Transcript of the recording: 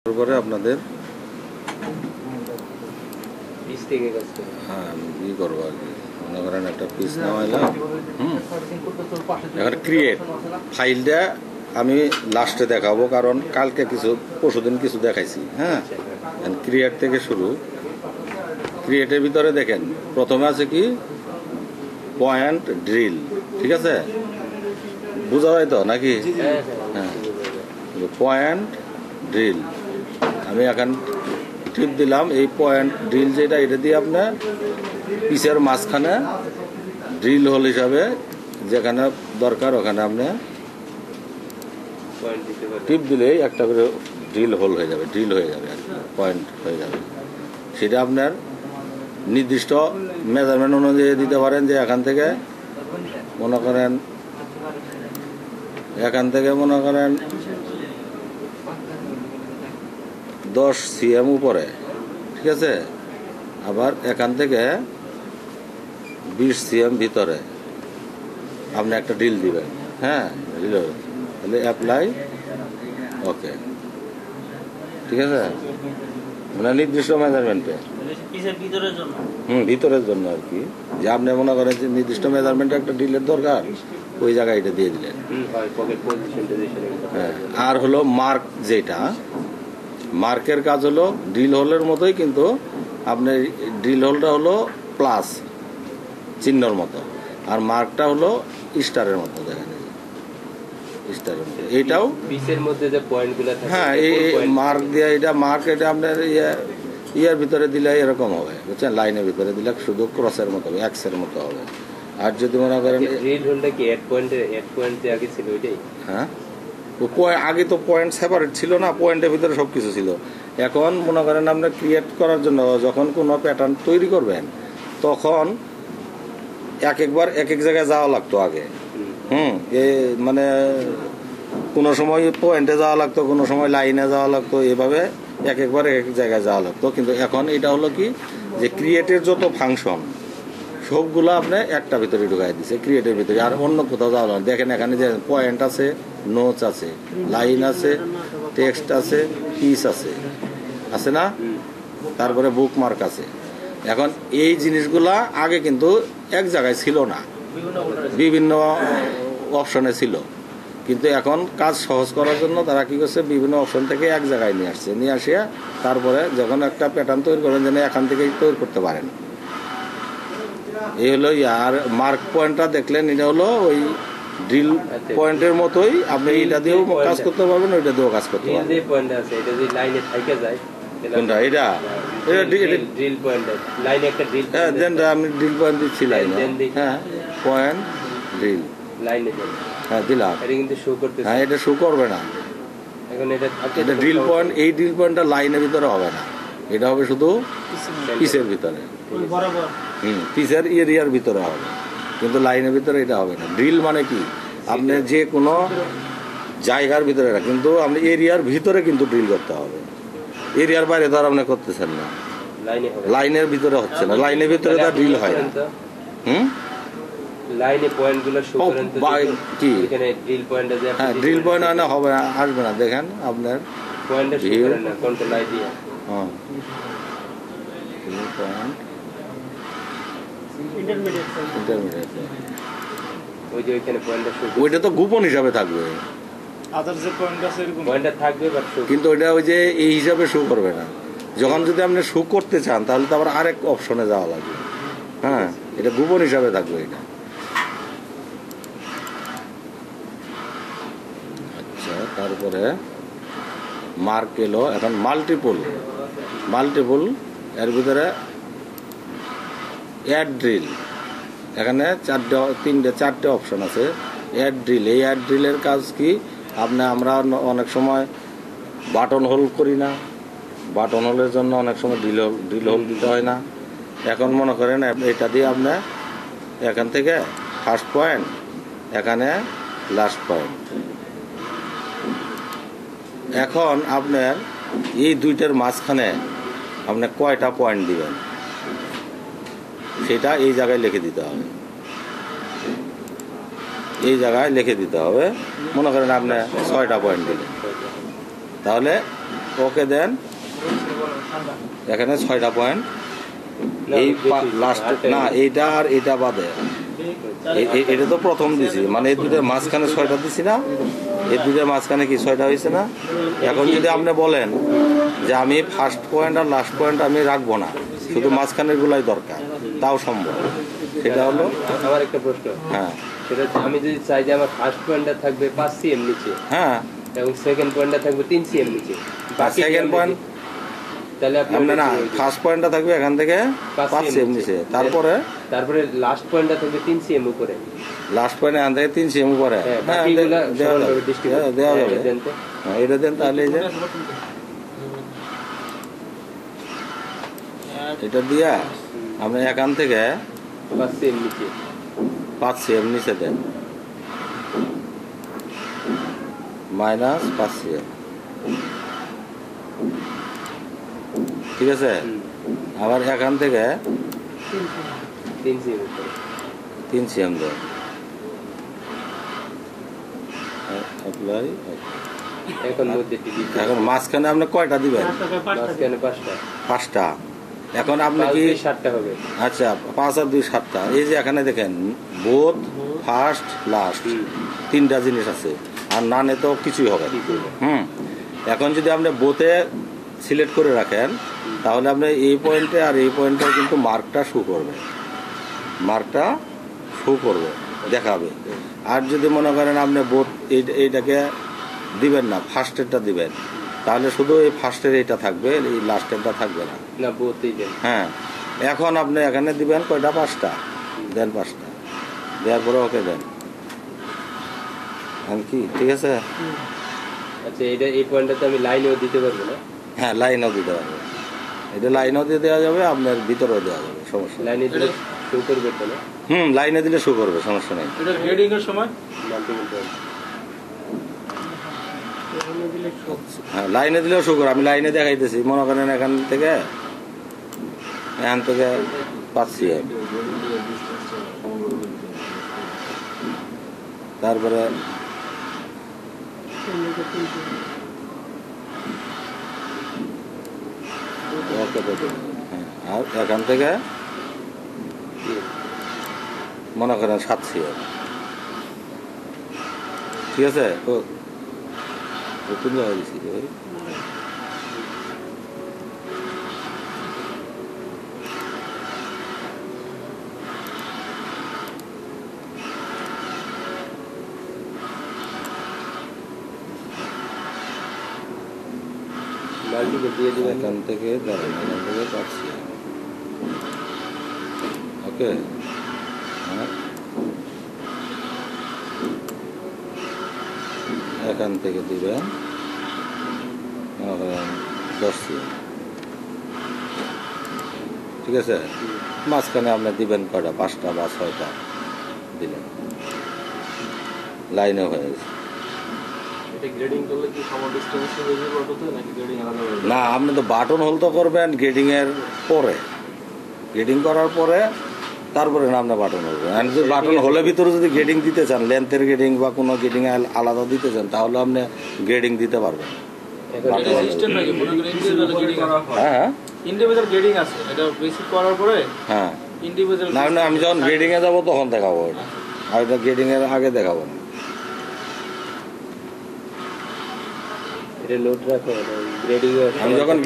করে আপনাদের হ্যাঁ ই করবো আর কি, মনে করেন একটা পিস নেওয়াইলাম। এখন ক্রিয়েট ফাইলটা আমি লাস্টে দেখাবো, কারণ কালকে কিছু পরশুদিন কিছু দেখাইছি। হ্যাঁ, ক্রিয়েট থেকে শুরু। ক্রিয়েটের ভিতরে দেখেন প্রথমে আছে কি পয়েন্ট ড্রিল, ঠিক আছে? বোঝা যায় তো নাকি? হ্যাঁ, পয়েন্ট ড্রিল আমি এখন টিপ দিলাম। এই পয়েন্ট ড্রিল যেটা, এটা দিয়ে আপনার পিসের মাঝখানে ড্রিল হোল হিসাবে যেখানে দরকার ওখানে আপনি টিপ দিলেই একটা করে ড্রিল হোল হয়ে যাবে, ড্রিল হয়ে যাবে আর কি, পয়েন্ট হয়ে যাবে। সেটা আপনার নির্দিষ্ট মেজারমেন্ট অনুযায়ী দিতে পারেন, যে এখান থেকে মনে করেন 10 cm উপরে, ঠিক আছে? আবার এখান থেকে 20 cm ভিতরে আপনি একটা ড্রিল দিবেন। হ্যাঁ, ড্রিল তাহলে অ্যাপ্লাই, ওকে, ঠিক আছে? মানে নির্দিষ্ট মেজারমেন্টে ভিতরের জন্য আর কি, যে আপনি মনে করেন যে নির্দিষ্ট মেজারমেন্টে একটা ড্রিলের দরকার, ওই জায়গায় এটা দিয়ে দিলেন। হ্যাঁ, আর হলো মার্ক, যেটা মার্কের কাজ হলো ড্রিল হোলের মতোই, কিন্তু আপনার ড্রিল হোলটা হলো প্লাস চিহ্নর মতো, আর মার্কটা হলো স্টারের মতো। দেখেন স্টারের মতো, এইটাও পিসের মধ্যে যে পয়েন্টগুলো থাকে, হ্যাঁ, এই মার্ক দিয়ে, এটা মার্ক, এটা আপনার ইয়ার ভিতরে দিলে এরকম হবে, বুঝছেন? লাইনের ভিতরে দিলে শুধু ক্রসের মতো হবে, এক্সের মতো হবে। আর যদি মনে করেন ড্রিল হোলটা কি এড পয়েন্ট আগে ছিল ওইটাই? হ্যাঁ, আগে তো পয়েন্ট সেপারেট ছিল না, পয়েন্টের ভিতরে সবকিছু ছিল। এখন মনে করেন আপনি ক্রিয়েট করার জন্য যখন কোনো প্যাটার্ন তৈরি করবেন, তখন একবার এক এক জায়গায় যাওয়া লাগতো আগে। মানে কোনো সময় পয়েন্টে যাওয়া লাগতো, কোনো সময় লাইনে যাওয়া লাগতো, এভাবে একবার এক এক জায়গায় যাওয়া লাগতো। কিন্তু এখন এটা হলো কি, যে ক্রিয়েটের যত ফাংশন সবগুলো আপনি একটা ভিতরে ঢুকাই দিচ্ছে, ক্রিয়েটের ভিতরে, আর অন্য কোথাও যাওয়া লাগে। দেখেন এখানে যে পয়েন্ট আছে, নোটস আছে, লাইন আছে, টেক্সট আছে, পিস আছে, আছে না? তারপরে বুকমার্ক আছে। এখন এই জিনিসগুলা আগে কিন্তু এক জায়গায় ছিল না, বিভিন্ন অপশনে ছিল। কিন্তু এখন কাজ সহজ করার জন্য তারা কি করছে, বিভিন্ন অপশন থেকে এক জায়গায় নিয়ে আসছে, নিয়ে আসিয়া তারপরে যখন একটা প্যাটার্ন তৈরি করেন, যেন এখান থেকেই তৈরি করতে পারেন। এই হলো। আর মার্ক পয়েন্টটা দেখলেন, এটা হলো ওই ড্রিল পয়েন্টের মতোই, আপনি এটা দিয়েও কাজ করতে পারবেন, ওইটা দিয়েও কাজ করতে পারবেন। কোনটা? এটা ড্রিল পয়েন্ট, লাইনে একটা ড্রিল, হ্যাঁ দেন, আমি ড্রিল পয়েন্ট দিচ্ছি লাইনে। হ্যাঁ, পয়েন্ট ড্রিল লাইনে, হ্যাঁ দিলাম। এটা কিন্তু শো করতে, হ্যাঁ, এটা শো করবে না। এখন এটা ড্রিল পয়েন্ট, এই ড্রিল পয়েন্টটা লাইনের ভিতরে হবে না, এটা হবে শুধু পিসের ভিতরে, পিসের এরিয়ার ভিতরে হবে, কিন্তু লাইনের ভিতরে এটা হবে না। ড্রিল মানে কি, আপনি যে কোনো জায়গার ভিতরে না, কিন্তু আপনি এরিয়ার ভিতরে কিন্তু ড্রিল করতে হবে। এরিয়ার বাইরে তো আর আপনি করতেছেন না, লাইনের ভিতরে হচ্ছে না, লাইনের ভিতরে তো ড্রিল হয় না। লাইনে পয়েন্টগুলো শো করেন তো কি, এখানে ড্রিল পয়েন্ট আছে। হ্যাঁ, ড্রিল পয়েন্ট হয় না, হবে আসবে না। দেখেন আপনার পয়েন্টটা শো করেন না, কন্ট্রোল আই দিয়ে। হ্যাঁ, ড্রিল পয়েন্ট ইন্টারমিডিয়েট, ওই যে ওইখানে পয়েন্টটা শো, ওইটা তো গোপন হিসাবে থাকবে, আদার যে পয়েন্ট আছে এরকম পয়েন্টটা থাকবে, বাট কিন্তু ওইটা ওই যে এই হিসাবে শো করবে না। যখন যদি আপনি শো করতে চান, তাহলে তো আবার আরেক অপশনে যাওয়া লাগবে। হ্যাঁ, এটা গোপন হিসাবে থাকবে এটা। আচ্ছা, তারপরে মার্ক এলো। এখন মাল্টিপল এর ভিতরে অ্যাড ড্রিল, এখানে চারটে অপশন আছে। অ্যাড ড্রিল, এই অ্যাড ড্রিলের কাজ কি, আমরা অনেক সময় বাটন হোল করি না, বাটন হোলের জন্য অনেক সময় ড্রিল হোল দিতে হয় না। এখন মনে করেন এটা দিয়ে আপনি এখান থেকে ফার্স্ট পয়েন্ট, এখানে লাস্ট পয়েন্ট। এখন আপনার এই দুইটার মাঝখানে আপনি কয়টা পয়েন্ট দিবেন, সেটা এই জায়গায় লিখে দিতে হবে। এই জায়গায় লিখে দিতে হবে। মনে করেন আপনি 6টা পয়েন্ট দিলেন, তাহলে ওকে দেন, এখানে 6টা পয়েন্ট। এই লাস্ট না, এইটা আর এটা বাদে এটা তো প্রথম দিছি, মানে এই দুটোর মাঝখানে 6টা দিছি না, এই দুটোর মাঝখানে কি 6টা হয়েছে না? এখন যদি আপনি বলেন যে আমি ফার্স্ট পয়েন্ট আর লাস্ট পয়েন্ট আমি রাখবো না, শুধু মাঝখানের গুলাই দরকার, তাও সম্ভব। সেটা হলো আমার একটা প্রশ্ন, হ্যাঁ সেটা হচ্ছে আমি যদি চাই যে আমার ফার্স্ট পয়েন্টটা থাকবে 5 সিএম নিচে, হ্যাঁ, এবং সেকেন্ড পয়েন্টটা থাকবে 3 সিএম নিচে, বাকি সেকেন্ড পয়েন্ট তাহলে আপনি আপনার না, ফার্স্ট পয়েন্টটা থাকবে এখান থেকে 5 সিএম নিচে, তারপরে লাস্ট পয়েন্টটা থাকবে 3 সিএম উপরে, লাস্ট পয়েন্ট এখান থেকে 3 সিএম উপরে। হ্যাঁ, বাকিগুলা দেওয়া যাবে, সমানভাবে distribute। দেওয়া যাবে। দেন তো। হ্যাঁ, এটা দেন তাহলে। এই যে এটা দিয়া আপনি এখান থেকে 5 সিএম নিচে, 5 সিএম নিচে দেন, মাইনাস 5 সিএম, ঠিক আছে। আবার এখান থেকে 3 সিএম উপরে, 3 সিএম দেন, অ্যাপ্লাই। এখন মধ্যে টিভি, এখন মাঝখানে আপনি কয়টা দিবেন? মাঝখানে 5টা, 5টা। এখন আপনি কি 7টা হবে? আচ্ছা, 5 আর 2 7টা। এই যে এখানে দেখেন বোথ, ফার্স্ট, লাস্ট, 3টা জিনিস আছে, আর নানে তো কিছুই হবে না। এখন যদি আপনি বোথে সিলেক্ট করে রাখেন, তাহলে আপনি এই পয়েন্টে আর এই পয়েন্টে কিন্তু মার্কটা শো করবে, মার্কটা শো করবে, দেখাবে। আর যদি মনে করেন আপনি বোথ এইটাকে দিবেন না, ফার্স্টেরটা দিবেন, তাহলে শুধু এই ফার্স্টের এইটা থাকবে, এই লাস্টেরটা থাকবে না। না, বোথই দেন। হ্যাঁ, এখন আপনি এখানে দিবেন কয়টা? 5টা দেন, 5টা দেওয়ার পরে ওকে দেন। কি ঠিক আছে? আচ্ছা, এটা এই পয়েন্টটাতে আমি লাইনেও দিতে পারবো না? হ্যাঁ, লাইনও দিতে পারবে, এটা লাইনও দিয়ে দেওয়া যাবে, আপনার ভিতরেও দেওয়া যাবে, সমস্যা নেই। লাইনে দিলে শো করবে তো না? লাইনে দিলে শো করবে, সমস্যা নেই। এটা গ্রেডিং এর সময় মাল্টিপল পয়েন্ট। হ্যাঁ, লাইনে দিলেও শো করবে। আমি লাইনে দেখাইতেছি, মনে করেন এখান থেকে 5 সিএম, তারপরে আর এখান থেকে মনে করেন 7 সিএম, ঠিক আছে। কোন জায়গায় দিচ্ছি মাল্টিপল দিয়ে দিবেন। এখান থেকে দাঁড়ান, এখান থেকে পাচ্ছি, ওকে। এখান থেকে দিবেন 10 সিএম, ঠিক আছে। মাঝখানে আপনি দিবেন কয়টা? 5টা বা 6টা দিলেন, লাইনে হয়ে গেছে। না, আপনি তো বাটন হোল তো করবেন গ্রেডিং এর পরে, গ্রেডিং করার পরে তারপরে না আপনি বাটন করবেন। আর যদি বাটন হোলের ভিতরে যদি গ্রেডিং দিতে চান, লেন্থের গ্রেডিং বা কোনো গ্রেডিং আলাদা দিতে চান, তাহলে আপনি গ্রেডিং দিতে পারবেন। হ্যাঁ, ইন্ডিভিজুয়াল গ্রেডিং আছে, এটা বেসিক করার পরে হ্যাঁ, ইন্ডিভিজুয়াল না আমি যখন গ্রেডিং এ যাবো তখন দেখাবো এটা, আর এটা গ্রেডিং এর আগে দেখাবো না। এটা লোড রাখো, গ্রেডিং আমি যখন